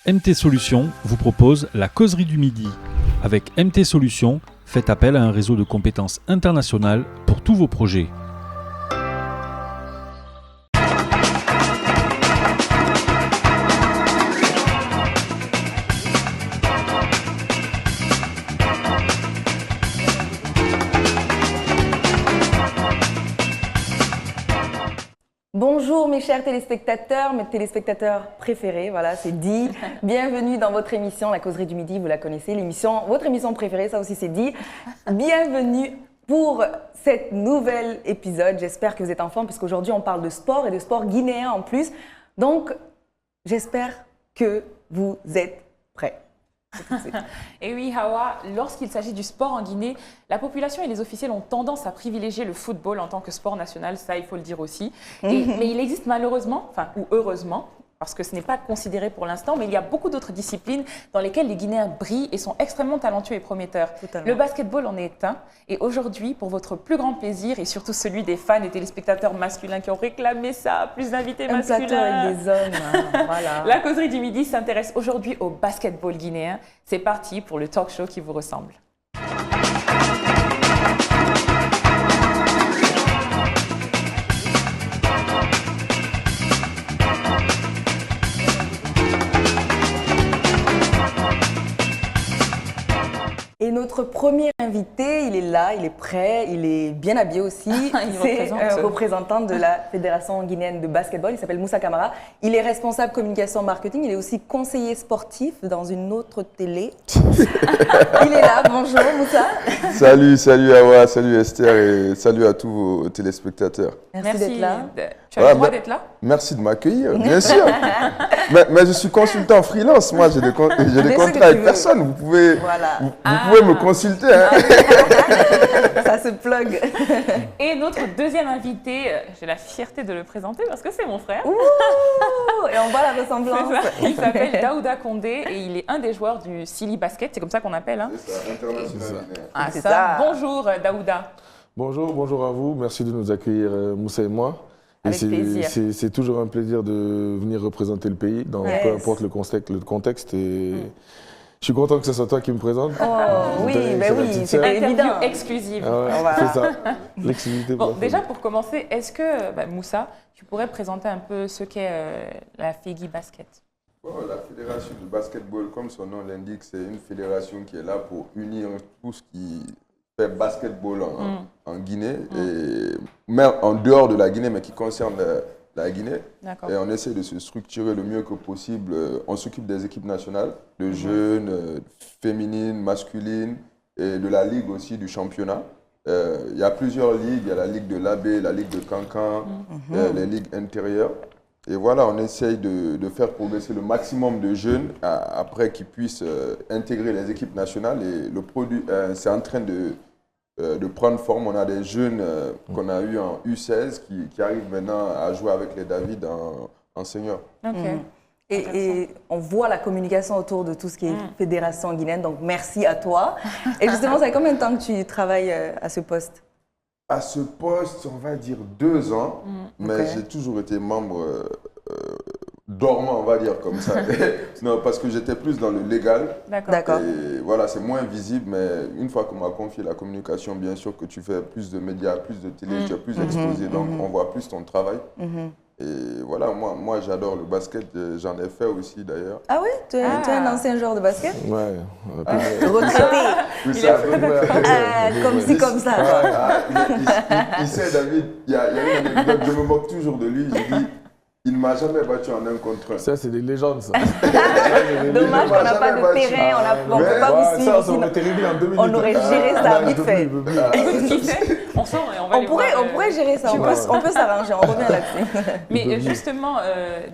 MT Solutions vous propose la causerie du midi. Avec MT Solutions, faites appel à un réseau de compétences internationales pour tous vos projets. Bonjour mes chers téléspectateurs, mes téléspectateurs préférés, voilà c'est dit. Bienvenue dans votre émission, la causerie du midi, vous la connaissez, votre émission préférée, ça aussi c'est dit. Bienvenue pour cet nouvel épisode, j'espère que vous êtes en forme parce qu'aujourd'hui on parle de sport et de sport guinéen en plus. Donc j'espère que vous êtes prêts. Et oui, Hawa, lorsqu'il s'agit du sport en Guinée, la population et les officiels ont tendance à privilégier le football en tant que sport national, ça il faut le dire aussi. Mais il existe malheureusement, ou heureusement, parce que ce n'est pas considéré pour l'instant, mais il y a beaucoup d'autres disciplines dans lesquelles les Guinéens brillent et sont extrêmement talentueux et prometteurs. Totalement. Le basketball en est un. Et aujourd'hui, pour votre plus grand plaisir et surtout celui des fans et téléspectateurs masculins qui ont réclamé ça, plus d'invités masculins. Un plateau avec des hommes, hein, voilà. La causerie du midi s'intéresse aujourd'hui au basketball guinéen. C'est parti pour le talk show qui vous ressemble. Et notre premier invité, il est là, il est prêt, il est bien habillé aussi. C'est un représentant de la Fédération guinéenne de basketball, il s'appelle Moussa Camara. Il est responsable communication marketing, il est aussi conseiller sportif dans une autre télé. Il est là, bonjour Moussa. Salut Awa, salut Esther et salut à tous vos téléspectateurs. Merci d'être là. Tu as le droit d'être là? Merci de m'accueillir, bien sûr. mais je suis consultant freelance, moi j'ai des contrats avec personne, vous pouvez me consulter. Hein. Ça se plug. Et notre deuxième invité, j'ai la fierté de le présenter parce que c'est mon frère. Ouh, et on voit la ressemblance. Il s'appelle Daouda Condé et il est un des joueurs du Silly Basket, c'est comme ça qu'on appelle. Hein. C'est ça, international. C'est ça. Bonjour Daouda. Bonjour à vous, merci de nous accueillir Moussa et moi. Avec plaisir. C'est toujours un plaisir de venir représenter le pays, dans peu importe le contexte. Et je suis content que ce soit toi qui me présente. Oh oui, c'est évident. Interview exclusive. Ah ouais, c'est ça, l'exclusivité. Bon, déjà pour commencer, est-ce que Moussa, tu pourrais présenter un peu ce qu'est la FEGI Basket? La fédération de basketball, comme son nom l'indique, c'est une fédération qui est là pour unir tout ce qui fait basketball en Guinée, mais en dehors de la Guinée, mais qui concerne la Guinée. Et on essaie de se structurer le mieux que possible. On s'occupe des équipes nationales, de jeunes, féminines, masculines, et de la ligue aussi, du championnat. Il y a plusieurs ligues, il y a la ligue de l'Abbé, la ligue de Cancan, les ligues intérieures. Et voilà, on essaye de faire progresser le maximum de jeunes après qu'ils puissent intégrer les équipes nationales. Et le produit, c'est en train de prendre forme. On a des jeunes qu'on a eu en U16 qui arrivent maintenant à jouer avec les David en senior. Et on voit la communication autour de tout ce qui est fédération guinéenne, donc merci à toi. Et justement, ça fait combien de temps que tu travailles à ce poste? À ce poste, on va dire 2 ans, mais j'ai toujours été membre dormant, on va dire comme ça. Non, parce que j'étais plus dans le légal. D'accord. Et voilà, c'est moins visible, mais une fois qu'on m'a confié la communication, bien sûr que tu fais plus de médias, plus de télé, tu es plus exposé, donc on voit plus ton travail. Et voilà, moi j'adore le basket, j'en ai fait aussi d'ailleurs. Ah oui? Tu es un ancien joueur de basket? Ouais. Retraité. Comme ci, comme ça. Il sait, David, il y a une anecdote, je me moque toujours de lui, je dis, il ne m'a jamais battu en 1 contre 1. Ça, c'est des légendes, ça. Dommage qu'on n'a pas de terrain, on ne peut pas vous suivre. Ça, on était réunis en 2 minutes. On aurait géré ça vite fait. On sort et on va on pourrait gérer ça, on peut s'arranger, on revient là-dessus. Mais justement,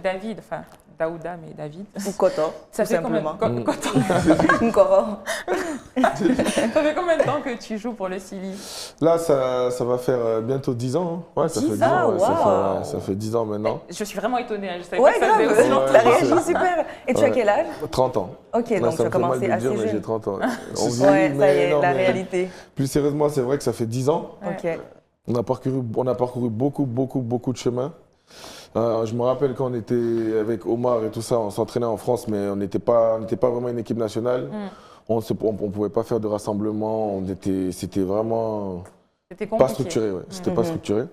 David, enfin Daouda, mais David. Ou Koto, ça fait combien Koto. Ça fait combien de temps que tu joues pour le Silly? Là, ça va faire bientôt 10 ans. Hein. Ouais, ça fait 10 ans. Ouais, ça fait 10 ans maintenant. Je suis vraiment étonnée, je savais pas que ça faisait aussi longtemps. Tu as réagi super. Et tu as quel âge? 30 ans. Ok, donc tu as commencé assez jeune. J'ai 30 ans. Ouais, ça y est, la réalité. Plus sérieusement, c'est vrai que ça fait 10 ans. Ok. On a parcouru beaucoup de chemin. Je me rappelle quand on était avec Omar et tout ça, on s'entraînait en France, mais on n'était pas vraiment une équipe nationale. On ne pouvait pas faire de rassemblement. C'était vraiment C'était pas compliqué. structuré. Ouais. C'était pas structuré.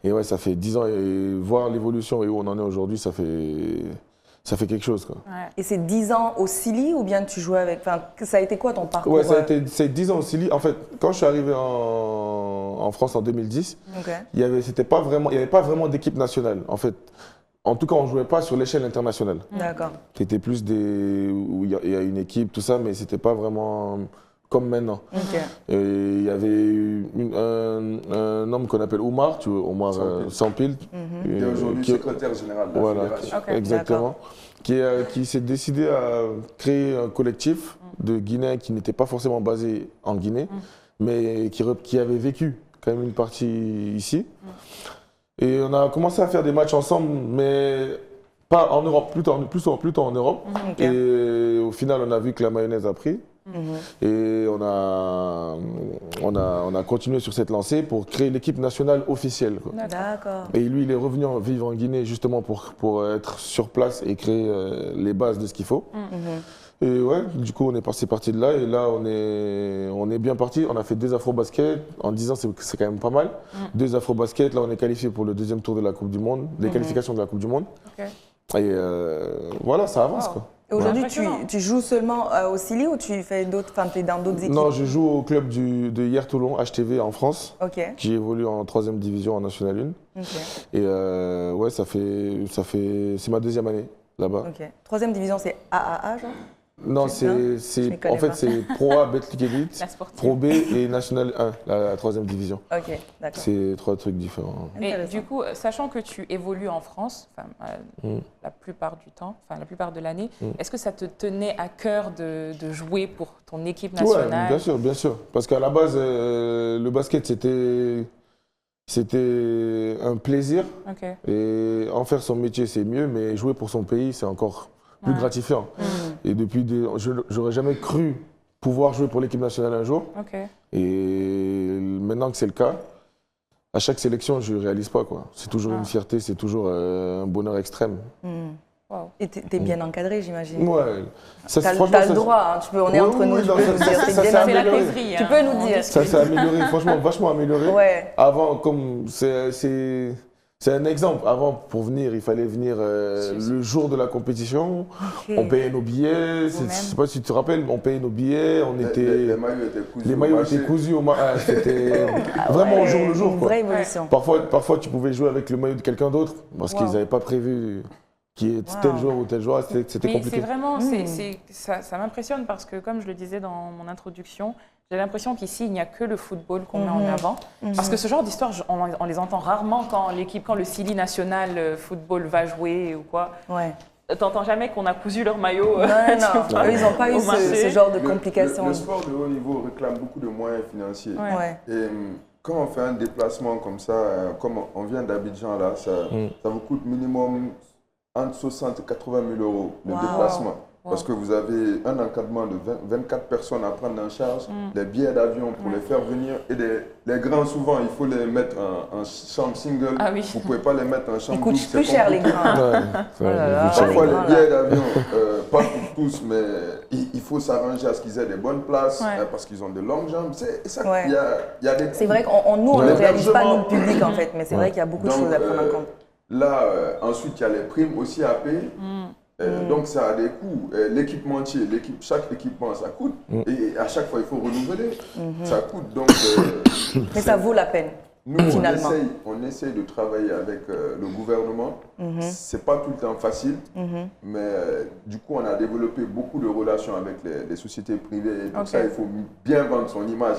Et ouais, ça fait 10 ans. Et voir l'évolution et où on en est aujourd'hui, ça fait quelque chose, quoi. Ouais. Et c'est 10 ans au Chili ou bien tu jouais avec... Enfin, ça a été quoi ton parcours? Ouais, c'est 10 ans au Chili. En fait, quand je suis arrivé en France en 2010, il n'y avait pas vraiment d'équipe nationale. En fait, en tout cas, on ne jouait pas sur l'échelle internationale. D'accord. C'était plus où il y a une équipe, tout ça, mais ce n'était pas vraiment comme maintenant. Et il y avait un homme qu'on appelle Oumar, tu vois, Oumar Sampil, qui est aujourd'hui secrétaire général de la fédération. Exactement. Qui s'est décidé à créer un collectif de Guinéens qui n'était pas forcément basé en Guinée, mais qui avait vécu quand même une partie ici. Et on a commencé à faire des matchs ensemble, mais pas en Europe, plutôt en Europe. Et au final, on a vu que la mayonnaise a pris. Et on a continué sur cette lancée pour créer l'équipe nationale officielle, quoi. D'accord. Et lui, il est revenu vivre en Guinée justement pour être sur place et créer les bases de ce qu'il faut. Et ouais, du coup, on est parti de là. Et là, on est bien parti. On a fait 2 Afro-Basket. En 10 ans, c'est quand même pas mal. 2 Afro-Basket. Là, on est qualifié pour le 2e tour de la Coupe du Monde, les qualifications de la Coupe du Monde. Et voilà, ça avance, quoi. Et aujourd'hui, tu joues seulement au Chili ou tu fais d'autres, enfin, tu es dans d'autres équipes? Non, je joue au club de Hier Toulon, HTV en France, qui évolue en 3e division en National 1. Et ouais, c'est ma 2e année là-bas. 3e division, c'est AAA, genre? Non, c'est Pro A, Betclic Elite, Pro B et National 1, la 3e division. Ok, d'accord. C'est 3 trucs différents. Et du coup, sachant que tu évolues en France, la plupart du temps, enfin la plupart de l'année, est-ce que ça te tenait à cœur de jouer pour ton équipe nationale? Oui, bien sûr. Parce qu'à la base, le basket, c'était un plaisir. Et en faire son métier, c'est mieux, mais jouer pour son pays, c'est encore plus gratifiant. Et j'aurais jamais cru pouvoir jouer pour l'équipe nationale un jour. Et maintenant que c'est le cas, à chaque sélection, je ne réalise pas, quoi. C'est toujours une fierté, c'est toujours un bonheur extrême. Et tu es bien encadré, j'imagine. Ouais. Tu as le droit, hein. On est entre nous, tu peux nous dire. C'est la causerie. Tu peux nous dire. Ça s'est amélioré, franchement, vachement amélioré. Avant, comme c'est un exemple. Avant, pour venir, il fallait venir le jour de la compétition. On payait nos billets. Je ne sais pas si tu te rappelles, on payait nos billets. Les maillots étaient cousus au marché. C'était vraiment au jour le jour. Une vraie évolution. Parfois, tu pouvais jouer avec le maillot de quelqu'un d'autre parce qu'ils n'avaient pas prévu qui est tel joueur ou tel joueur. C'était compliqué. C'est vraiment, ça m'impressionne parce que, comme je le disais dans mon introduction, j'ai l'impression qu'ici, il n'y a que le football qu'on met en avant. Parce que ce genre d'histoire, on les entend rarement quand le Chili national football va jouer ou quoi. T'entends jamais qu'on a cousu leur maillot. Non. Eux, ils n'ont pas eu ce genre de complications. Le sport de haut niveau réclame beaucoup de moyens financiers. Et quand on fait un déplacement comme ça, comme on vient d'Abidjan, là, ça vous coûte minimum entre 60 et 80 000 euros le déplacement. Parce que vous avez un encadrement de 24 personnes à prendre en charge, les billets d'avion pour les faire venir. Et les grands, souvent, il faut les mettre en chambre single. Vous ne pouvez pas les mettre en chambre double. Ils coûtent plus cher, les grands. Parfois, les billets d'avion, pas pour tous, mais il faut s'arranger à ce qu'ils aient des bonnes places, parce qu'ils ont de longues jambes. Il y a des C'est vrai qu'on nous, on ne réalise pas, nous, le public, en fait. Mais c'est vrai qu'il y a beaucoup de choses à prendre en compte. Là, ensuite, il y a les primes aussi à payer. Donc ça a des coûts. L'équipementier, chaque équipement, ça coûte. Et à chaque fois, il faut renouveler. Ça coûte. Donc, mais ça vaut la peine, nous, finalement. On essaye de travailler avec le gouvernement. C'est pas tout le temps facile. Mais du coup, on a développé beaucoup de relations avec les sociétés privées. Et tout ça, il faut bien vendre son image.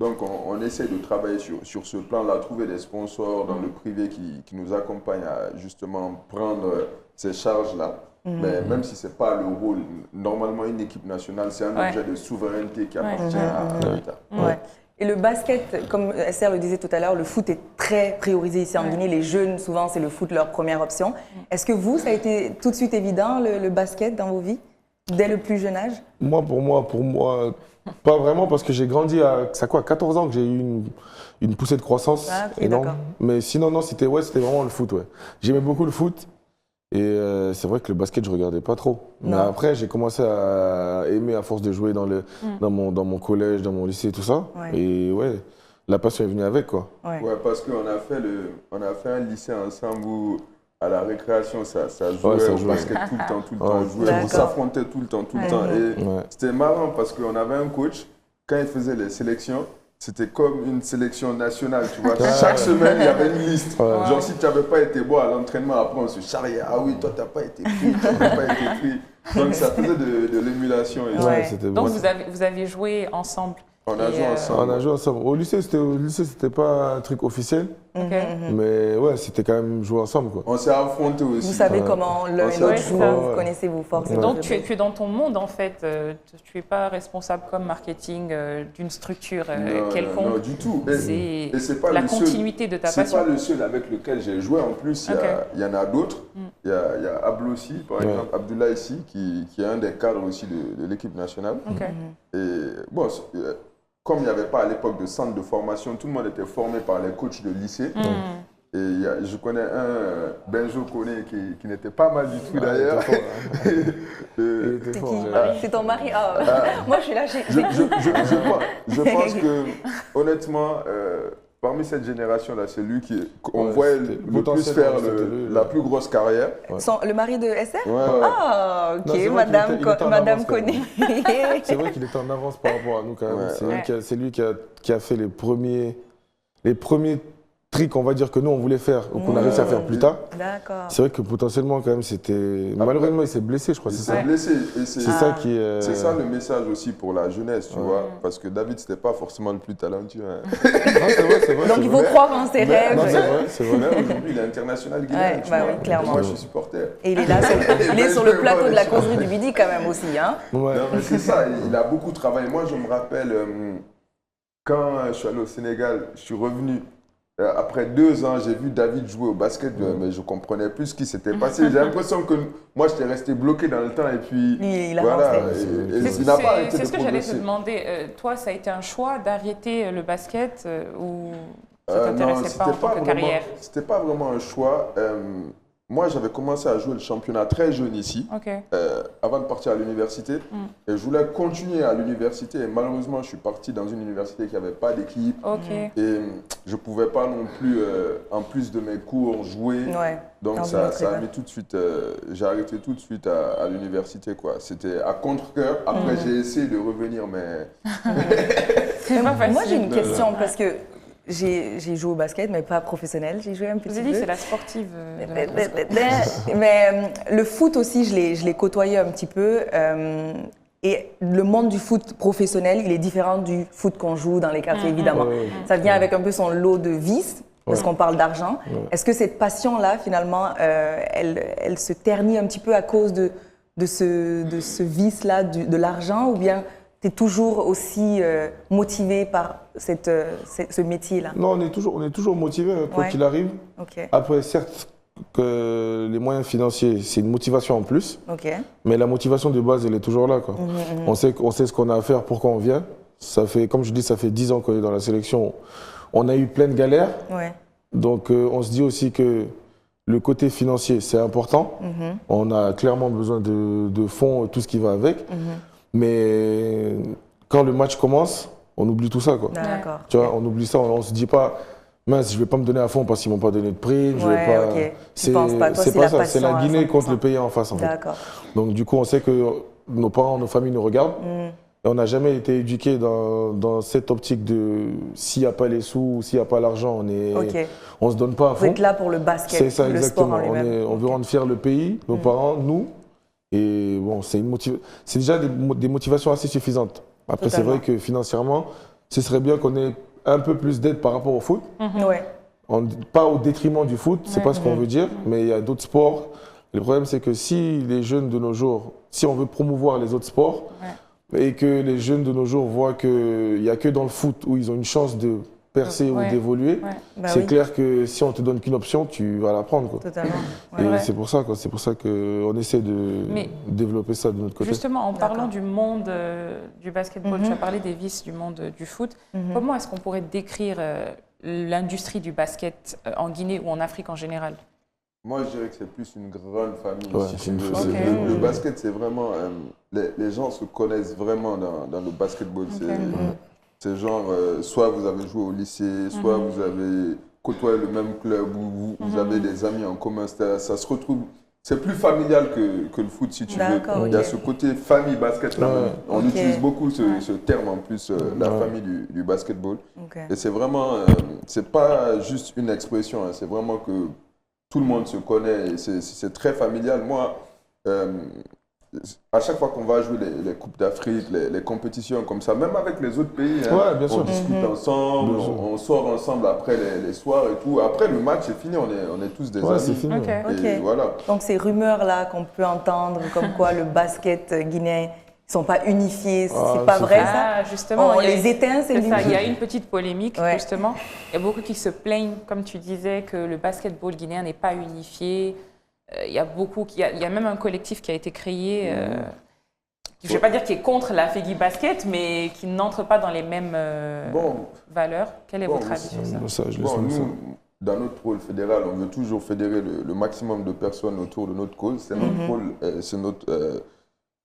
Donc, on essaie de travailler sur ce plan-là, trouver des sponsors dans le privé qui nous accompagnent à justement prendre ces charges-là. Mais même si ce n'est pas le rôle, normalement, une équipe nationale, c'est un objet de souveraineté qui appartient à l'État. Et le basket, comme Esther le disait tout à l'heure, le foot est très priorisé ici en Guinée. Les jeunes, souvent, c'est le foot leur première option. Est-ce que vous, ça a été tout de suite évident, le basket, dans vos vies? Dès le plus jeune âge? Pour moi, pas vraiment parce que j'ai grandi à 14 ans que j'ai eu une poussée de croissance énorme. d'accord. Mais sinon, non, c'était vraiment le foot. Ouais. J'aimais beaucoup le foot et c'est vrai que le basket, je regardais pas trop. Mais après, j'ai commencé à aimer à force de jouer dans mon collège, dans mon lycée, tout ça. Ouais. Et ouais, la passion est venue avec, quoi. Ouais. Ouais, parce qu'on a fait un lycée ensemble où à la récréation, ça jouait au basket tout le temps. On jouait, on s'affrontait tout le temps. Et c'était marrant parce qu'on avait un coach, quand il faisait les sélections, c'était comme une sélection nationale, tu vois. Chaque semaine, il y avait une liste. Genre, si tu n'avais pas été bon à l'entraînement, après, on se charriait. Ah oui, toi, tu n'as pas été pris, Donc, ça faisait de l'émulation. Donc, vous aviez joué ensemble. On a joué ensemble. Au lycée, c'était pas un truc officiel. Mais ouais, c'était quand même jouer ensemble, quoi. On s'est affrontés aussi. Vous savez comment l'un et l'autre joue, vous connaissez vos forces. Donc tu es dans ton monde en fait, tu n'es pas responsable comme marketing d'une structure quelconque. Non, du tout. C'est pas la continuité de ta passion. C'est pas le seul avec lequel j'ai joué. En plus, il y en a d'autres. Il y a Ablossi, par exemple, Abdoulaye ici, qui est un des cadres aussi de l'équipe nationale. Et bon, comme il n'y avait pas à l'époque de centre de formation, tout le monde était formé par les coachs de lycée. Et je connais un Benjo Koné qui n'était pas mal du tout d'ailleurs. C'est ton mari? Moi je suis là. Je pense que honnêtement, parmi cette génération-là, c'est lui qu'on voit le plus faire la plus grosse carrière. Le mari de Esther? Ouais. Ok, Madame Koné. C'est vrai qu'il était en avance par rapport à nous quand même. C'est lui qui a fait les premiers trick, on va dire, que nous, on voulait faire, ou qu'on a réussi à faire plus tard. D'accord. C'est vrai que potentiellement, quand même, c'était... Malheureusement, il s'est blessé, je crois, c'est ça. Il s'est blessé. C'est ça qui est... C'est ça le message aussi pour la jeunesse, tu vois. Parce que David, c'était pas forcément le plus talentueux. Non, c'est vrai. Donc, il faut croire en ses rêves. Non, c'est vrai. Mais aujourd'hui, il est international guinéen, tu vois. Oui, clairement. Moi, je suis supporter. Et il est là, sur le plateau de la causerie du midi, quand même, aussi. Hein. Ouais. Non, mais c'est ça, il a beaucoup travaillé. Moi, je me rappelle, quand je suis allé au Sénégal, je suis revenu. Après 2 ans, j'ai vu David jouer au basket, mais je ne comprenais plus ce qui s'était passé. J'ai l'impression que moi, j'étais resté bloqué dans le temps et puis il a voilà. avancé. C'est ce que j'allais te demander. Toi, ça a été un choix d'arrêter le basket ou ça ne t'intéressait pas en tant que carrière? C'était pas vraiment un choix. Moi, j'avais commencé à jouer le championnat très jeune ici, avant de partir à l'université. Et je voulais continuer à l'université. Et malheureusement, je suis parti dans une université qui n'avait pas d'équipe. Et je ne pouvais pas non plus, en plus de mes cours, jouer. Donc, ça a mis tout de suite... j'ai arrêté tout de suite à l'université, quoi. C'était à contre-cœur. Après, j'ai essayé de revenir, mais... Moi, j'ai une question, parce que... J'ai joué au basket, mais pas professionnel. J'ai joué un petit peu. Je vous ai dit, c'est la sportive. Mais le foot aussi, je l'ai côtoyé un petit peu. Et le monde du foot professionnel, il est différent du foot qu'on joue dans les quartiers, évidemment. Ça vient avec un peu son lot de vices, parce qu'on parle d'argent. Est-ce que cette passion-là, finalement, elle se ternit un petit peu à cause de ce vice-là, de l'argent, ou bien tu es toujours aussi motivé par ce métier-là? Non, on est toujours motivé, quoi qu'il arrive. Après, certes, que les moyens financiers, c'est une motivation en plus. Mais la motivation de base, elle est toujours là, quoi. On sait ce qu'on a à faire, pourquoi on vient. Ça fait, comme je dis, ça fait 10 ans qu'on est dans la sélection. On a eu plein de galères. Donc, on se dit aussi que le côté financier, c'est important. On a clairement besoin de fonds, tout ce qui va avec. Mais quand le match commence, on oublie tout ça, quoi. Tu vois, on oublie ça, on se dit pas, mince, je vais pas me donner à fond parce qu'ils m'ont pas donné de prime, je vais pas. Tu penses pas, toi, c'est pas ça, c'est la Guinée contre le pays en face, en fait. Donc du coup, on sait que nos parents, nos familles nous regardent. Et on n'a jamais été éduqués dans cette optique de s'il n'y a pas les sous, s'il n'y a pas l'argent, on se donne pas à fond. Vous êtes là pour le basket, c'est ça, le exactement. sport en lui-même. On veut rendre fier le pays, nos parents, nous. Et bon, c'est déjà des motivations assez suffisantes. Après, c'est vrai que financièrement, ce serait bien qu'on ait un peu plus d'aide par rapport au foot. Pas au détriment du foot, c'est pas ce qu'on veut dire, mais il y a d'autres sports. Le problème, c'est que si les jeunes de nos jours, si on veut promouvoir les autres sports, et que les jeunes de nos jours voient qu'il n'y a que dans le foot où ils ont une chance de percer ou Ouais. d'évoluer, Ouais. Bah c'est oui, clair que si on te donne qu'une option, tu vas la prendre, quoi. totalement. Et Ouais. Ouais. c'est pour ça, quoi. C'est pour ça qu'on essaie de Mais- développer ça de notre côté. Justement, en parlant D'accord. du monde du basketball, Mhm. tu as parlé des vices du monde du foot. Mhm. Comment est-ce qu'on pourrait décrire l'industrie du basket en Guinée ou en Afrique en général? Moi, je dirais que c'est plus une grande famille. Ouais, si c'est tu une- veux. c'est- Le basket, c'est vraiment... les gens se connaissent vraiment dans le basketball. C'est genre, soit vous avez joué au lycée, soit vous avez côtoyé le même club, ou vous avez des amis en commun. Ça se retrouve... C'est plus familial que le foot, si tu veux. D'accord, Il y a ok. ce côté famille basket là. Ouais. On Ok. utilise beaucoup ce terme en plus, la Ouais. famille du basketball. Ok. Et c'est vraiment, c'est pas juste une expression, hein, c'est vraiment que tout le monde se connaît et c'est très familial. Moi, à chaque fois qu'on va jouer les Coupes d'Afrique, les compétitions comme ça, même avec les autres pays, hein, Ouais, bien on sûr. discute ensemble, Bien sûr. on sort ensemble après les soirs et tout. Après le match, c'est fini, on est tous des Ouais, c'est amis. fini. Ok. ouais. Ok. Et voilà. Donc ces rumeurs-là qu'on peut entendre, comme quoi le basket guinéen, ils sont pas unifiés, Ah, c'est pas c'est vrai faux. ça? Ah, justement, On il y a les éteint, c'est c'est ça, il y a lui. une petite polémique, Ouais. justement. Il y a beaucoup qui se plaignent, comme tu disais, que le basketball guinéen n'est pas unifié. Il y a beaucoup, il y a même un collectif qui a été créé, je ne vais pas dire qui est contre la FEGI Basket, mais qui n'entre pas dans les mêmes Bon, valeurs. Quel est Bon, votre avis sur ça? Ça, je laisse bon, comme ça. nous, dans notre rôle fédéral, on veut toujours fédérer le maximum de personnes autour de notre cause. C'est notre rôle,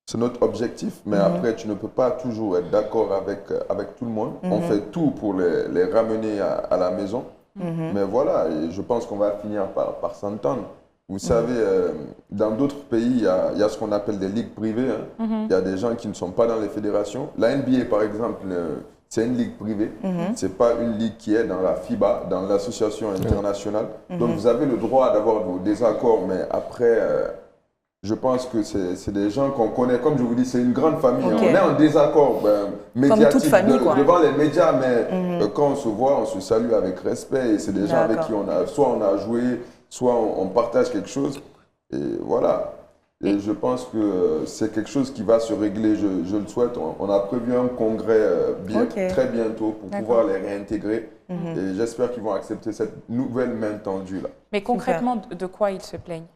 c'est notre objectif. Mais après, tu ne peux pas toujours être d'accord avec tout le monde. On fait tout pour les ramener à la maison. Mais voilà, et je pense qu'on va finir par s'entendre. Vous savez, dans d'autres pays, il y a ce qu'on appelle des ligues privées. Hein. Il y a des gens qui ne sont pas dans les fédérations. La NBA, par exemple, c'est une ligue privée. Ce n'est pas une ligue qui est dans la FIBA, dans l'association internationale. Donc, vous avez le droit d'avoir vos désaccords, mais après, je pense que c'est des gens qu'on connaît. Comme je vous dis, c'est une grande famille. Ok. On est en désaccord médiatique toute famille, quoi. devant les médias, mais quand on se voit, on se salue avec respect. Et c'est des gens avec qui soit on a joué, soit on partage quelque chose. Et voilà. Et je pense que c'est quelque chose qui va se régler, je le souhaite. On a prévu un congrès très bientôt pour pouvoir les réintégrer. Et j'espère qu'ils vont accepter cette nouvelle main tendue là. Mais concrètement, de quoi ils se plaignent?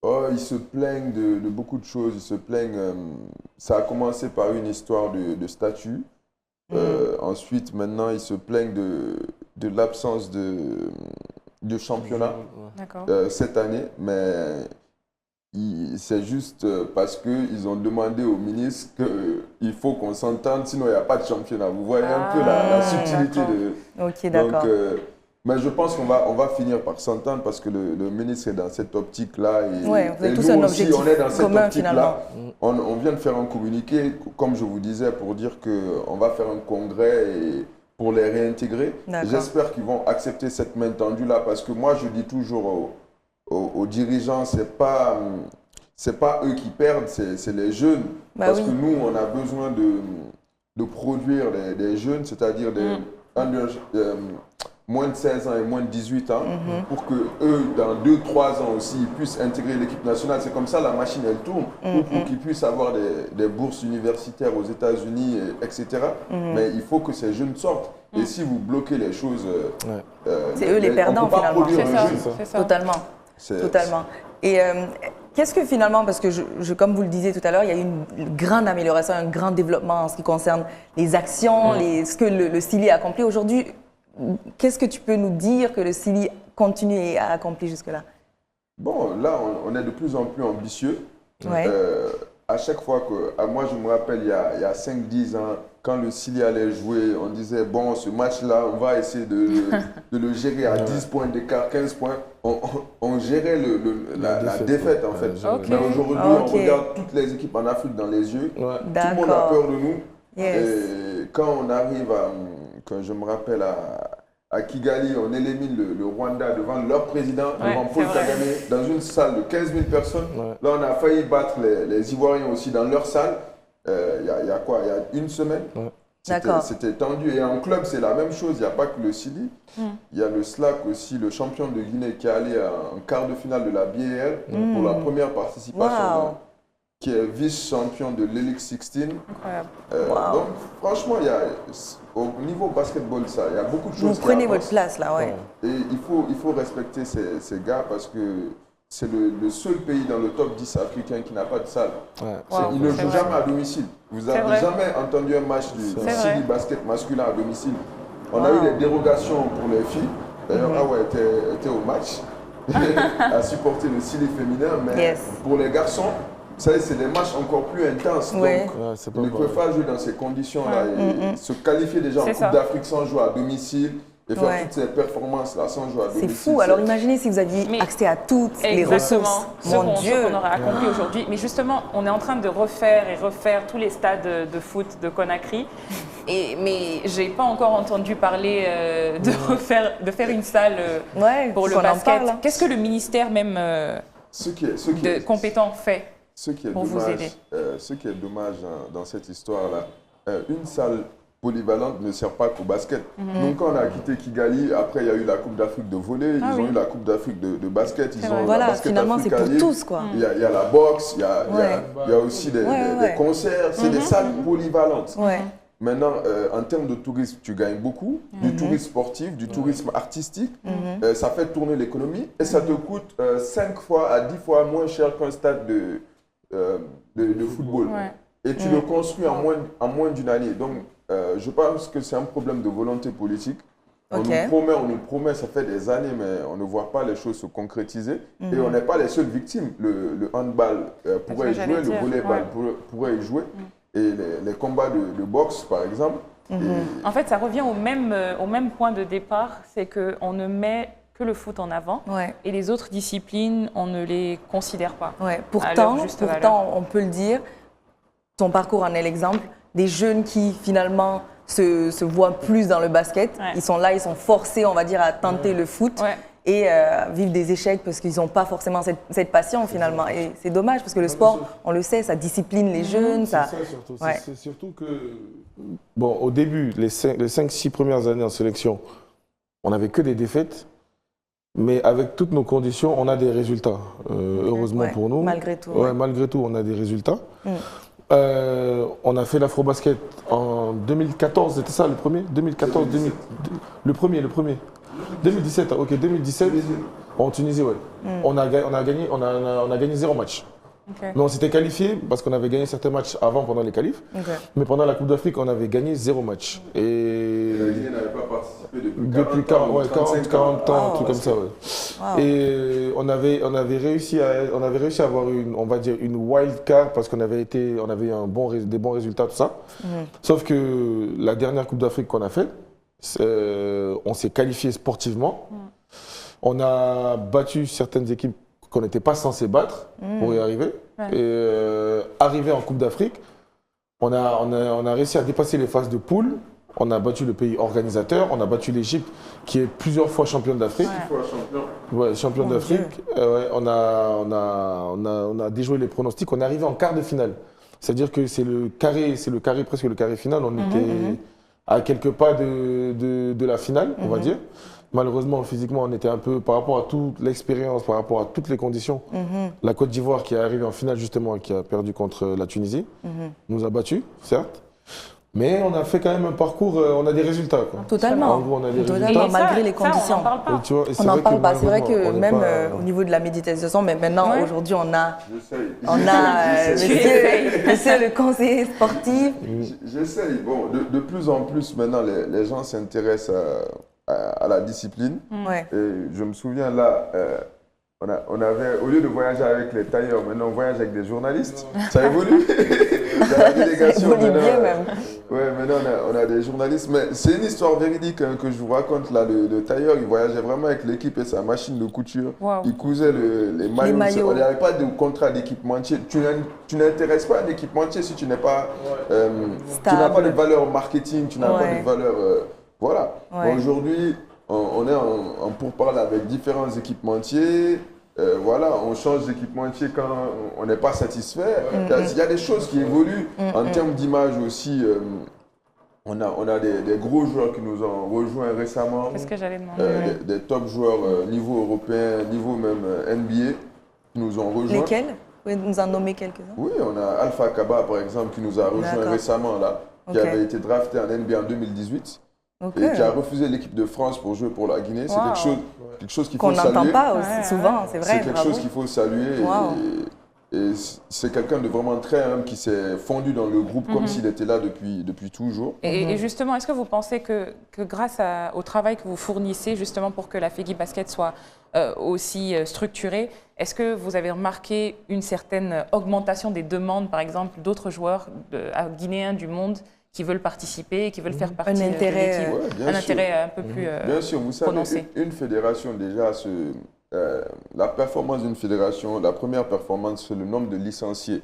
Oh, ils se plaignent de beaucoup de choses. Ils se plaignent. Ça a commencé par une histoire de statut. Ensuite, maintenant, ils se plaignent de l'absence de championnat D'accord. cette année. Mais c'est juste parce qu'ils ont demandé au ministre qu'il faut qu'on s'entende, sinon il n'y a pas de championnat. Vous voyez un peu la subtilité de. Ok, d'accord. Donc, mais je pense qu'on va finir par s'entendre parce que le ministre est dans cette optique-là. Ouais, vous avez et tous nous un aussi, objectif on est dans cette commun, optique-là. On vient de faire un communiqué, comme je vous disais, pour dire qu'on va faire un congrès pour les réintégrer. D'accord. J'espère qu'ils vont accepter cette main tendue-là parce que moi, je dis toujours aux dirigeants, c'est pas eux qui perdent, c'est les jeunes. Bah parce oui. que nous, on a besoin de produire des jeunes, c'est-à-dire moins de 16 ans et moins de 18 ans, pour que eux, dans 2-3 ans aussi, ils puissent intégrer l'équipe nationale. C'est comme ça la machine, elle tourne, pour qu'ils puissent avoir des bourses universitaires aux États-Unis, etc. Mais il faut que ces jeunes sortent. Et si vous bloquez les choses, C'est eux les perdants, on peut pas finalement. produire C'est un ça, jeune. c'est ça. Totalement. Totalement. Et qu'est-ce que finalement, parce que comme vous le disiez tout à l'heure, il y a eu une grande amélioration, un grand développement en ce qui concerne les actions, ce que le CILI a accompli aujourd'hui. Qu'est-ce que tu peux nous dire que le CILI continue et a accompli jusque-là? Bon, là, on est de plus en plus ambitieux. Ouais. À chaque fois que, moi je me rappelle, il y a 5-10 ans, quand le CILI allait jouer, on disait, bon, ce match-là, on va essayer de le gérer à 10 points d'écart, 15 points. On gérait la défaite, en fait. Ok. Mais aujourd'hui, on regarde toutes les équipes en Afrique dans les yeux. Ouais. Tout le monde a peur de nous. Yes. Et quand on arrive quand je me rappelle à Kigali, on élimine le Rwanda devant leur président, Ouais, devant Paul c'est vrai. Kagame, dans une salle de 15 000 personnes. Ouais. Là, on a failli battre les Ivoiriens aussi dans leur salle. Il y a quoi? Il y a une semaine. Ouais. D'accord. C'était tendu. Et en club, c'est la même chose. Il n'y a pas que le CILI. Il y a le SLAC aussi, le champion de Guinée qui est allé en quart de finale de la BAL pour la première participation Wow. qui est vice-champion de l'Elite 16. Incroyable. Wow. Donc, franchement, au niveau basketball, il y a beaucoup de choses. Vous prenez votre place là, ouais. Et il faut respecter ces gars parce que c'est le seul pays dans le top 10 africain qui n'a pas de salle. Ouais. Ils ne jouent jamais à domicile. Vous n'avez jamais entendu un match du Sili basket masculin à domicile. On a eu des dérogations pour les filles. D'ailleurs, Awa était au match, à supporter le Sili féminin. Mais pour les garçons, c'est des matchs encore plus intenses. Donc, ils ne peuvent pas jouer dans ces conditions-là. Et se qualifier déjà en Coupe d'Afrique sans jouer à domicile. Et faire toutes ces performances-là sans jouer à domicile. C'est fou. Alors imaginez si vous aviez accès à toutes les ressources. Mon Dieu. Ce qu'on aurait accompli aujourd'hui. Mais justement, on est en train de refaire tous les stades de foot de Conakry. Mais je n'ai pas encore entendu parler de faire une salle pour le basket. Qu'est-ce que le ministère même compétent fait pour vous aider? Ce qui est dommage dans cette histoire-là, une salle polyvalente ne sert pas qu'au basket. Donc quand on a quitté Kigali, après il y a eu la Coupe d'Afrique de volley, ils ont eu la Coupe d'Afrique de basket, ils ont voilà, la basket finalement c'est pour tous quoi. Il y a la boxe, il y a aussi des concerts, c'est des salles polyvalentes. Maintenant, en termes de tourisme, tu gagnes beaucoup, du tourisme sportif, du tourisme artistique, ça fait tourner l'économie et ça te coûte 5 fois à 10 fois moins cher qu'un stade de football. Et tu le construis en moins d'une année. Donc, je pense que c'est un problème de volonté politique. On nous promet, ça fait des années, mais on ne voit pas les choses se concrétiser. Et on n'est pas les seules victimes. Le handball pourrait y jouer, le volleyball pourrait y jouer. Et les combats de boxe, par exemple. En fait, ça revient au même point de départ, c'est qu'on ne met que le foot en avant et les autres disciplines, on ne les considère pas. Pourtant, on peut le dire, ton parcours en est l'exemple. Des jeunes qui finalement se voient plus dans le basket, ils sont là, ils sont forcés, on va dire, à tenter le foot et vivre des échecs parce qu'ils n'ont pas forcément cette passion finalement. Et c'est dommage parce que le sport, on le sait, ça discipline les jeunes. C'est ça surtout. C'est surtout que, bon, au début, les 5-6 premières années en sélection, on n'avait que des défaites. Mais avec toutes nos conditions, on a des résultats. Heureusement pour nous. Malgré tout. Malgré tout, on a des résultats. On a fait l'Afrobasket en 2014, c'était ça le premier 2014, le premier. 2017, ok, 2017, en Tunisie, on a gagné 0 match. Mais on s'était qualifié parce qu'on avait gagné certains matchs avant, pendant les qualifs. Mais pendant la Coupe d'Afrique, on avait gagné 0 match. Et la Guinée n'avait pas participé depuis 40 ans, un truc comme ça. Et on avait réussi à avoir une wild card parce qu'on avait eu des bons résultats, tout ça. Sauf que la dernière Coupe d'Afrique qu'on a faite, on s'est qualifié sportivement. On a battu certaines équipes qu'on n'était pas censé battre pour y arriver. Et arrivé en Coupe d'Afrique, on a réussi à dépasser les phases de poule. On a battu le pays organisateur, on a battu l'Égypte qui est plusieurs fois championne d'Afrique. Championne d'Afrique. On a déjoué les pronostics. On est arrivé en quart de finale. C'est-à-dire que c'est presque le carré final. On était à quelques pas de la finale, on va dire. Malheureusement, physiquement, on était un peu, par rapport à toute l'expérience, par rapport à toutes les conditions, la Côte d'Ivoire qui est arrivée en finale justement et qui a perdu contre la Tunisie, nous a battus, certes. Mais on a fait quand même un parcours, on a des résultats. Quoi. Totalement. En gros, on a des résultats. Malgré les conditions. On n'en parle pas. On n'en parle pas. C'est vrai que même au niveau de la médiatisation, mais maintenant, aujourd'hui, on a monsieur le conseiller sportif. J'essaye. Bon, de plus en plus, maintenant, les gens s'intéressent à la discipline. Et je me souviens là, on avait, au lieu de voyager avec les tailleurs, maintenant on voyage avec des journalistes. Ça évolue. Dans la délégation, maintenant on a des journalistes. Mais c'est une histoire véridique que je vous raconte là. Le tailleur, il voyageait vraiment avec l'équipe et sa machine de couture. Il cousait les maillots. Il n'y avait pas de contrat d'équipementier. Tu n'intéresses pas un équipementier si tu n'es pas, tu n'as pas de valeur marketing, tu n'as pas de valeur. Voilà. Aujourd'hui, on est en pourparlers avec différents équipementiers. On change d'équipementier quand on n'est pas satisfait. Il y a des choses qui évoluent. En termes d'image aussi, on a des gros joueurs qui nous ont rejoints récemment. Qu'est-ce que j'allais demander des top joueurs niveau européen, niveau même NBA qui nous ont rejoints. Lesquels? pouvez nous en nommer quelques-uns? Oui, on a Alpha Kaba, par exemple, qui nous a rejoint récemment, là, qui avait été drafté en NBA en 2018 et qui a refusé l'équipe de France pour jouer pour la Guinée. C'est quelque chose qu'il faut saluer. Qu'on n'entend pas aussi souvent, c'est vrai. C'est quelque chose qu'il faut saluer. Et c'est quelqu'un de vraiment très humble qui s'est fondu dans le groupe comme s'il était là depuis toujours. Et justement, est-ce que vous pensez que grâce au travail que vous fournissez justement pour que la FEGI Basket soit aussi structurée, est-ce que vous avez remarqué une certaine augmentation des demandes, par exemple, d'autres joueurs guinéens du monde qui veulent participer, qui veulent faire partie de l'équipe, un intérêt un peu plus bien sûr, vous prononcé. savez, une fédération déjà la performance d'une fédération, la première performance, c'est le nombre de licenciés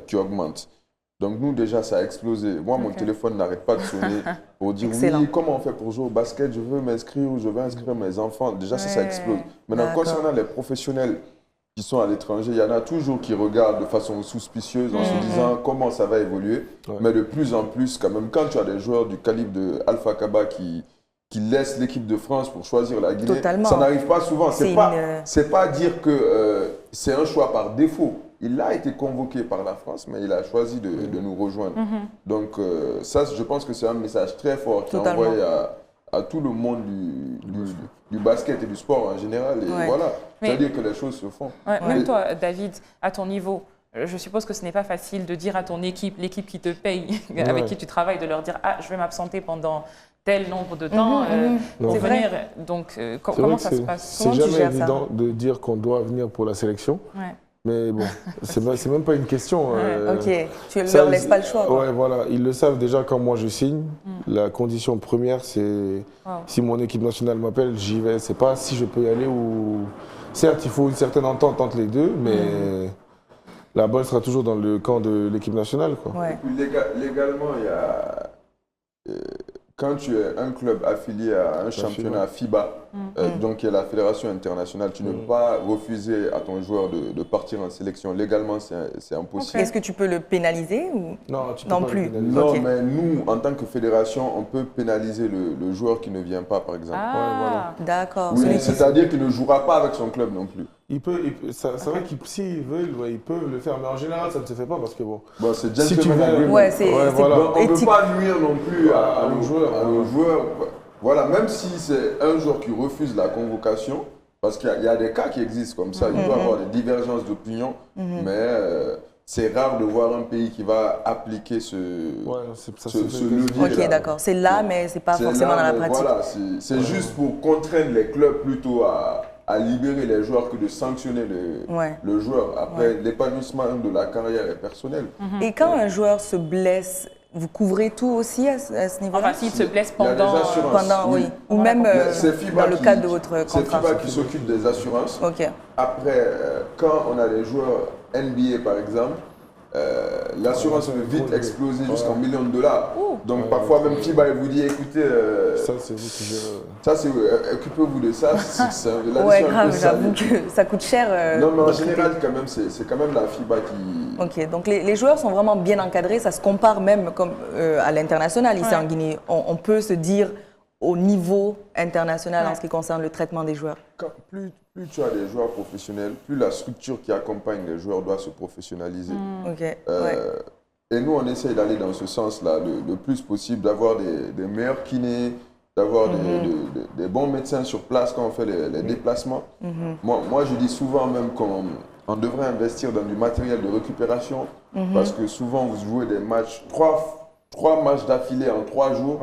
qui augmente. Donc nous, déjà, ça a explosé. Moi, mon téléphone n'arrête pas de sonner pour dire oui, comment on fait pour jouer au basket, je veux m'inscrire ou je veux inscrire mes enfants. Déjà, ça explose. Maintenant, concernant les professionnels qui sont à l'étranger, il y en a toujours qui regardent de façon suspicieuse en se disant comment ça va évoluer. Mais de plus en plus, quand même, quand tu as des joueurs du calibre de Alpha Kaba qui laisse l'équipe de France pour choisir la Guinée, ça n'arrive pas souvent. C'est pas dire que c'est un choix par défaut. Il a été convoqué par la France, mais il a choisi de nous rejoindre. Donc ça, je pense que c'est un message très fort qui est envoyé à tout le monde du basket et du sport en général. Et voilà, c'est-à-dire que les choses se font. Même toi, David, à ton niveau, je suppose que ce n'est pas facile de dire à ton équipe, l'équipe qui te paye, avec qui tu travailles, de leur dire « Ah, je vais m'absenter pendant tel nombre de temps, c'est venir. » Donc, comment ça se passe? C'est jamais évident de dire qu'on doit venir pour la sélection. Mais bon, c'est même pas une question. Ok, tu ne leur laisses pas le choix. Ouais, voilà. Ils le savent déjà quand moi je signe. La condition première, c'est si mon équipe nationale m'appelle, j'y vais. C'est pas si je peux y aller ou... Certes, il faut une certaine entente entre les deux, mais la balle sera toujours dans le camp de l'équipe nationale, quoi. Et puis, légalement, il y a... Quand tu es un club affilié à un championnat FIBA, donc qui est la fédération internationale, tu ne peux pas refuser à ton joueur de partir en sélection. Légalement, c'est impossible. Est-ce que tu peux le pénaliser ou... Non, tu peux non pas plus. Non, mais nous, en tant que fédération, on peut pénaliser le joueur qui ne vient pas, par exemple. D'accord. Oui, c'est-à-dire qu'il ne jouera pas avec son club non plus. C'est vrai qu'ils s'ils veulent, ils peuvent le faire, mais en général, ça ne se fait pas parce que bon. C'est gentleman agreement. Ouais, c'est on ne peut pas nuire non plus à nos joueurs. Voilà, même si c'est un joueur qui refuse la convocation, parce qu'il y a des cas qui existent comme ça, il peut y avoir des divergences d'opinion, mais c'est rare de voir un pays qui va appliquer ce levier. Ok, d'accord. C'est là, mais ce n'est pas forcément dans la pratique. Voilà, c'est juste pour contraindre les clubs plutôt à libérer les joueurs que de sanctionner le joueur. Après, l'épanouissement de la carrière est personnel. Et quand un joueur se blesse, vous couvrez tout aussi à ce niveau-là? Enfin, s'il se blesse pendant... Ou même dans le cadre de votre contrat. C'est FIBA qui s'occupe des assurances. Après, quand on a des joueurs NBA, par exemple, l'assurance peut vite exploser jusqu'à $1 million. Donc parfois même FIBA vous dit écoutez, ça c'est vous qui gérez. Ça c'est occupez-vous de ça. Grave, j'avoue que ça coûte cher. Non mais en général quand même c'est quand même la FIBA qui. Ok, donc les joueurs sont vraiment bien encadrés, ça se compare même comme à l'international ici en Guinée. On peut se dire au niveau international en ce qui concerne le traitement des joueurs. Plus tu as des joueurs professionnels, plus la structure qui accompagne les joueurs doit se professionnaliser. Et nous, on essaye d'aller dans ce sens-là le plus possible, d'avoir des meilleurs kinés, d'avoir des bons médecins sur place quand on fait les déplacements. Moi, je dis souvent même qu'on devrait investir dans du matériel de récupération parce que souvent, vous jouez des matchs, trois matchs d'affilée en 3 jours.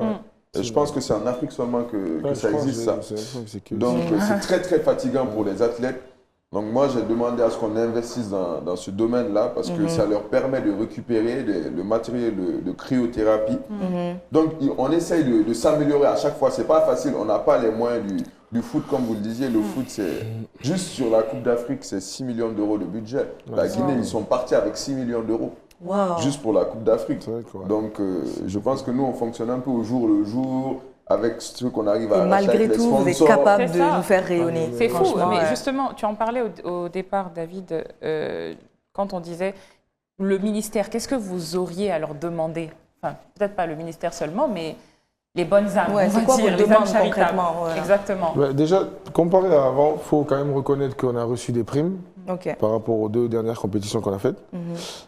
Je pense que c'est en Afrique seulement que ça existe, ça. Donc, c'est très, très fatigant pour les athlètes. Donc, moi, j'ai demandé à ce qu'on investisse dans ce domaine-là parce que ça leur permet de récupérer le matériel de cryothérapie. Donc, on essaye de s'améliorer à chaque fois. Ce n'est pas facile. On n'a pas les moyens du foot, comme vous le disiez. Le foot, c'est juste sur la Coupe d'Afrique, c'est 6 millions d'euros de budget. La Guinée, ils sont partis avec 6 millions d'euros. Juste pour la Coupe d'Afrique. Donc, je pense que nous, on fonctionne un peu au jour le jour, avec ce qu'on arrive à acheter avec les sponsors. Malgré tout, vous êtes capable de nous faire rayonner. C'est fou, mais justement, tu en parlais au départ, David, quand on disait le ministère, qu'est-ce que vous auriez à leur demander? Enfin, peut-être pas le ministère seulement, mais les bonnes âmes, c'est quoi vos demandes concrètement? Exactement. Déjà, comparé à avant, il faut quand même reconnaître qu'on a reçu des primes Ok. par rapport aux 2 dernières compétitions qu'on a faites,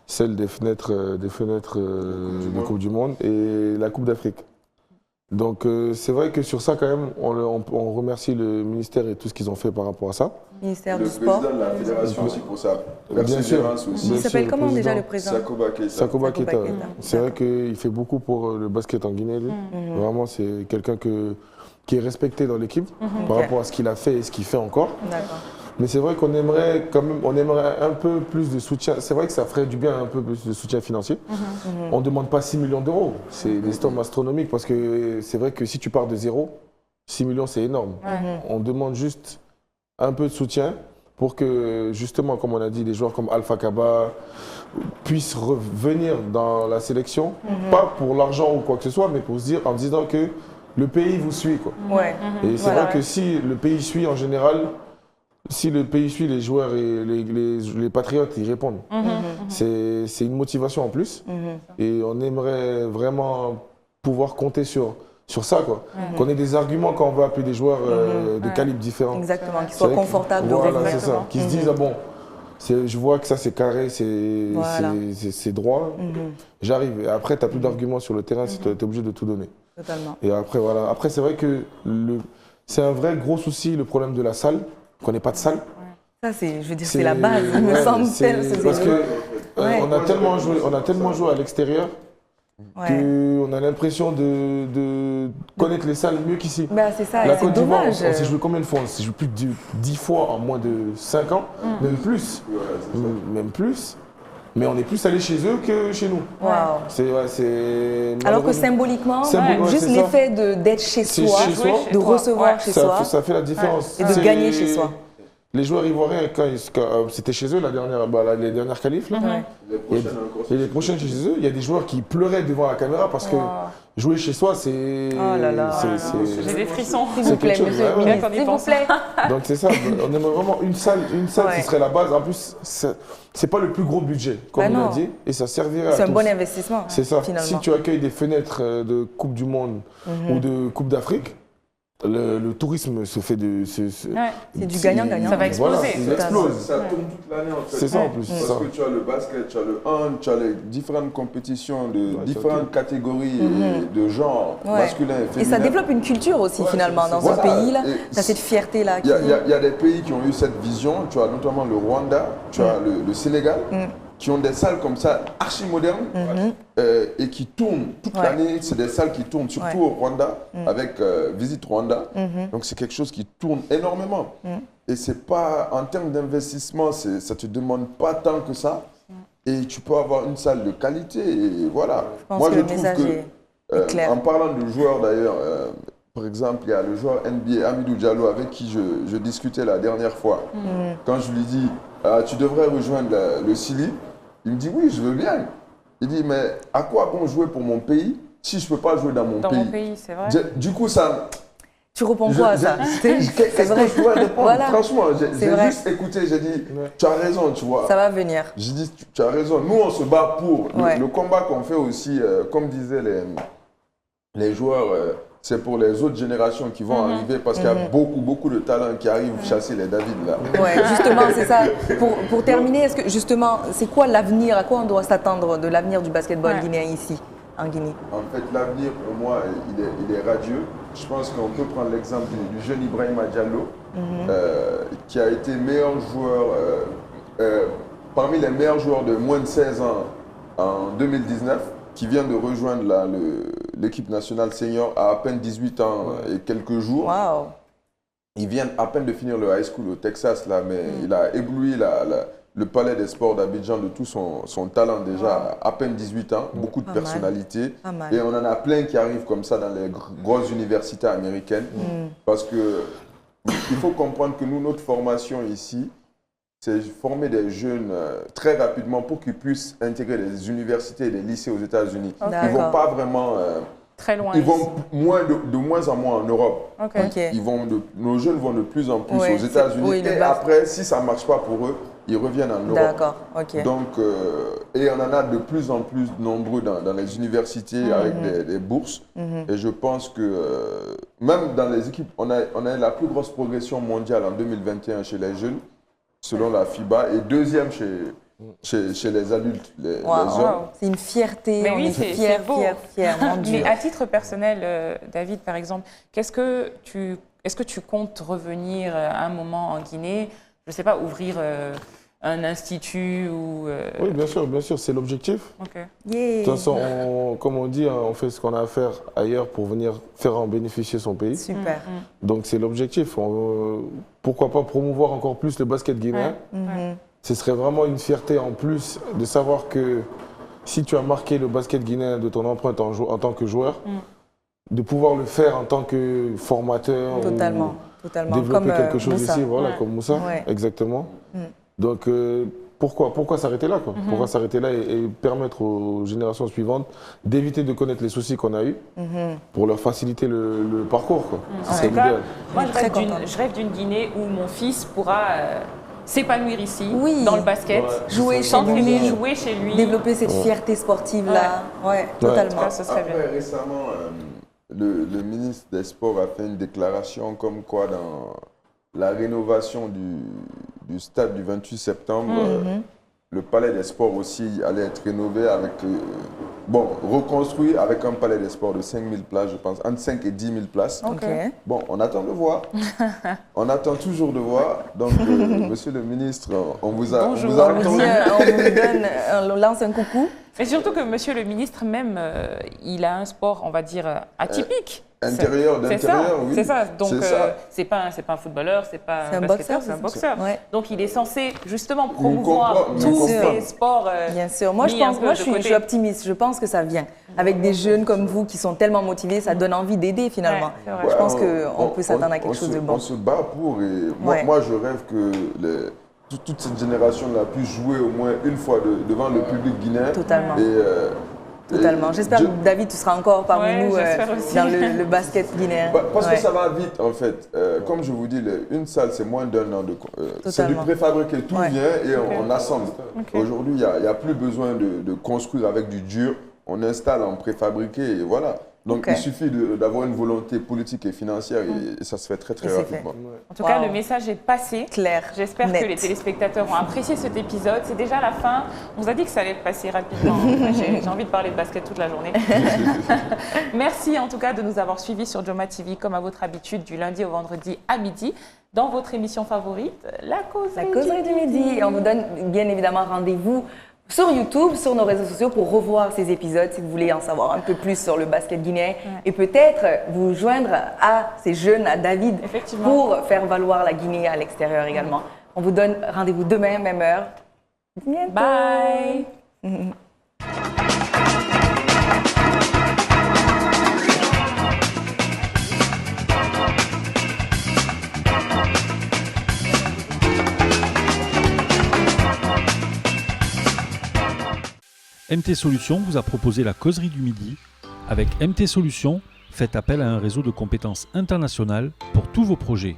celle des fenêtres de Coupe du Monde et la Coupe d'Afrique. Donc c'est vrai que sur ça quand même, on remercie le ministère et tout ce qu'ils ont fait par rapport à ça. Ministère Le du Sport. président de la fédération aussi pour sa Bien sûr. persévérance aussi. Il Bien s'appelle sûr, comment le déjà le président. président? Sakoba Keita. Sakoba Keita. Keita. C'est vrai qu'il fait beaucoup pour le basket en Guinée. Lui. Vraiment, c'est quelqu'un qui est respecté dans l'équipe par Ok. rapport à ce qu'il a fait et ce qu'il fait encore. D'accord. Mais c'est vrai qu'on aimerait quand même, on aimerait un peu plus de soutien. C'est vrai que ça ferait du bien un peu plus de soutien financier. On ne demande pas 6 millions d'euros. C'est des sommes astronomiques parce que c'est vrai que si tu pars de zéro, 6 millions c'est énorme. On demande juste un peu de soutien pour que justement, comme on a dit, des joueurs comme Alpha Kaba puissent revenir dans la sélection. Pas pour l'argent ou quoi que ce soit, mais pour se dire, en disant que le pays vous suit, quoi. Ouais. Et c'est Voilà. vrai que si le pays suit en général, si le pays suit, les joueurs et les patriotes, ils répondent. C'est une motivation en plus. Et on aimerait vraiment pouvoir compter sur ça, quoi. Qu'on ait des arguments quand on va appeler des joueurs de calibre différents. Exactement. Qu'ils C'est soient vrai que- confortables de Voilà, revenir. c'est ça. Qu'ils se disent, ah bon, je vois que ça c'est carré, Voilà. c'est droit. J'arrive. Et après, tu n'as plus d'arguments sur le terrain, tu es obligé de tout donner. Totalement. Et après, voilà. Après, c'est vrai que c'est un vrai gros souci, le problème de la salle, qu'on n'ait pas de salle. Ça, c'est, je veux dire, c'est la base, il me ouais, semble. c'est- Parce que Ouais. on a tellement joué à l'extérieur Ouais. qu'on a l'impression de connaître les salles mieux qu'ici. Bah, c'est ça, La et c'est Côte d'Ivoire, dommage. on s'est joué combien de fois? On s'est joué plus de 10 fois en moins de 5 ans, même plus. Même plus. Mais on est plus allé chez eux que chez nous. Waouh. C'est Alors que malheureusement, symboliquement, ouais, juste c'est ça. l'effet d'être chez C'est soi, chez soi. de recevoir chez soi, ça fait la différence. et de C'est- gagner chez soi. Les joueurs ivoiriens, c'était chez eux les dernières qualifs, là. Ouais. Les prochaines encore. Et les prochaines chez eux, il y a des joueurs qui pleuraient devant la caméra parce que jouer chez soi, c'est. Oh là là. J'ai des frissons. S'il vous plaît, quelque chose, monsieur ouais, le ouais. ministre, Quand on y s'il vous pense. plaît. Donc c'est ça, on aimerait vraiment une salle, Ouais. ce serait la base. En plus, c'est pas le plus gros budget, comme Bah il a non. dit, et ça servirait C'est à un tous. bon investissement, C'est ça. finalement. Si tu accueilles des fenêtres de Coupe du Monde ou de Coupe d'Afrique, le tourisme se fait de. Ouais. C'est du gagnant-gagnant. Ça va Voilà, exploser. il explose. Ça tourne toute l'année en fait. C'est ça en plus. Parce ça. que tu as le basket, tu as le hand, tu as les différentes compétitions de Ouais, différentes catégories et de genres Ouais. masculins et Et féminins. ça développe une culture aussi, Ouais, finalement, c'est- dans c'est un ça. pays, là. Et Tu as cette fierté-là. Il y a des pays qui ont eu cette vision. Tu as notamment le Rwanda, tu as le Sénégal, qui ont des salles comme ça, archi modernes, et qui tournent toute Ouais. l'année. C'est des salles qui tournent, surtout Ouais. au Rwanda, avec Visite Rwanda. Donc c'est quelque chose qui tourne énormément. Et c'est pas, en termes d'investissement, ça te demande pas tant que ça. Et tu peux avoir une salle de qualité. Et voilà. pense Moi, que je le trouve message que, est clair. en parlant de joueurs d'ailleurs, par exemple, il y a le joueur NBA Hamidou Diallo avec qui je discutais la dernière fois. Quand je lui dis, tu devrais rejoindre le Chili, il me dit oui, je veux bien. Il dit, mais à quoi bon jouer pour mon pays si je ne peux pas jouer dans mon Dans pays? mon pays, c'est vrai. Du coup, ça. Tu réponds quoi à ça? C'est Qu'est-ce vrai. que je dois répondre? Voilà. Franchement, C'est j'ai vrai. juste écouté, j'ai dit, tu as raison, tu vois. Ça va venir. J'ai dit, tu as raison. Nous, on se bat pour. Ouais. Le combat qu'on fait aussi, comme disaient les joueurs, c'est pour les autres générations qui vont arriver parce qu'il y a beaucoup de talents qui arrivent chasser les David là. Ouais, justement, c'est ça. Pour terminer, est-ce que justement, c'est quoi l'avenir? À quoi on doit s'attendre de l'avenir du basketball Ouais. guinéen ici, en Guinée? En fait, l'avenir pour moi, il est radieux. Je pense qu'on peut prendre l'exemple du jeune Ibrahima Diallo, qui a été meilleur joueur, parmi les meilleurs joueurs de moins de 16 ans en 2019, qui vient de rejoindre l'équipe nationale senior à peine 18 ans et quelques jours. Waouh! Il vient à peine de finir le high school au Texas, là, mais il a ébloui le palais des sports d'Abidjan de tout son talent déjà à peine 18 ans, beaucoup de Pas mal. personnalité. Pas mal. Et on en a plein qui arrivent comme ça dans les grosses universités américaines. Parce que il faut comprendre que nous, notre formation ici, c'est former des jeunes très rapidement pour qu'ils puissent intégrer des universités et des lycées aux États-Unis. Ils ne vont D'accord. pas vraiment... Très loin. ils vont de moins en moins en Europe. Ok. Ok. Nos jeunes vont de plus en plus Ouais, aux c'est- États-Unis. oui, le Et bas. après, si ça ne marche pas pour eux, ils reviennent en Europe. D'accord, ok. Donc, et on en a de plus en plus nombreux dans les universités avec des bourses. Et je pense que même dans les équipes, on a la plus grosse progression mondiale en 2021 chez les jeunes. selon la FIBA et deuxième chez les adultes, les Waouh. hommes. C'est une fierté, Mais on oui, est c'est fiers, beau. fiers, mon Dieu. Mais à titre personnel, David, par exemple, est-ce que tu comptes revenir à un moment en Guinée, je ne sais pas, ouvrir un institut ou... Oui, bien sûr, c'est l'objectif. Ok. Yeah. De toute façon, comme on dit, on fait ce qu'on a à faire ailleurs pour venir faire en bénéficier son pays. Super. Donc c'est l'objectif. Pourquoi pas promouvoir encore plus le basket guinéen. Mhm. Ce serait vraiment une fierté en plus de savoir que si tu as marqué le basket guinéen de ton empreinte en tant que joueur, de pouvoir le faire en tant que formateur Totalement. Totalement. développer Comme quelque chose Moussa. ici, voilà, comme Moussa, Ouais. exactement. Donc pourquoi s'arrêter là quoi? Pourquoi s'arrêter là et permettre aux générations suivantes d'éviter de connaître les soucis qu'on a eus pour leur faciliter le parcours quoi. En C'est tout cas, l'idéal. moi, On est très contents. je rêve d'une Guinée où mon fils pourra s'épanouir ici, Oui. dans le basket, Ouais. Jouer chez s'entraîner, lui, jouer chez lui. développer cette fierté sportive-là. Ouais, totalement. Ça, ce serait bien. Après, récemment, le ministre des Sports a fait une déclaration comme quoi dans la rénovation du stade du 28 septembre, le palais des sports aussi allait être rénové avec, reconstruit avec un palais des sports de 5 000 places, je pense, entre 5 et 10 000 places. Ok. Bon, on attend de voir. On attend toujours de voir. Donc, monsieur le ministre, on vous a On vous dit, on lance un coucou. Mais surtout que monsieur le ministre même, il a un sport, on va dire, atypique. Intérieur, C'est ça, d'intérieur, oui. c'est ça. Donc, C'est ça. c'est pas un footballeur, c'est pas C'est un basketteur, boxeur, c'est un c'est boxeur. Ouais. Donc, il est censé justement promouvoir comprend, tous nous ces comprend. sports. Bien sûr. Moi, mis un peu de je suis côté. optimiste. Je pense que ça vient. Avec des jeunes comme vous qui sont tellement motivés, ça donne envie d'aider finalement. Ouais, c'est vrai. Je pense qu'on peut s'attendre à quelque chose de bon. On se bat pour et Ouais. moi je rêve que toute cette génération-là puisse jouer au moins une fois devant le public guinéen. Totalement. Et J'espère Dieu- que David, tu seras encore parmi Ouais, nous j'espère aussi. dans le basket guinéen. Parce Ouais. que ça va vite en fait. Comme je vous dis, une salle c'est moins d'un an. C'est du Totalement. préfabriqué, tout Ouais. vient et on assemble. Aujourd'hui, il n'y a plus besoin de construire avec du dur. On installe en préfabriqué et voilà. Donc Ok. il suffit d'avoir une volonté politique et financière et ça se fait très Et c'est fait. rapidement. En tout cas, Wow. le message est passé. Clair. J'espère net. que les téléspectateurs ont apprécié cet épisode. C'est déjà la fin. On vous a dit que ça allait passer rapidement. J'ai envie de parler de basket toute la journée. Merci en tout cas de nous avoir suivis sur Joma TV comme à votre habitude du lundi au vendredi à midi dans votre émission favorite, La Causerie du Midi. Et on vous donne bien évidemment rendez-vous sur YouTube, sur nos réseaux sociaux pour revoir ces épisodes si vous voulez en savoir un peu plus sur le basket guinéen et peut-être vous joindre à ces jeunes, à David, Effectivement. pour faire valoir la Guinée à l'extérieur également. On vous donne rendez-vous demain, même heure. À bientôt. Bye. MT Solutions vous a proposé la causerie du midi. Avec MT Solutions, faites appel à un réseau de compétences internationales pour tous vos projets.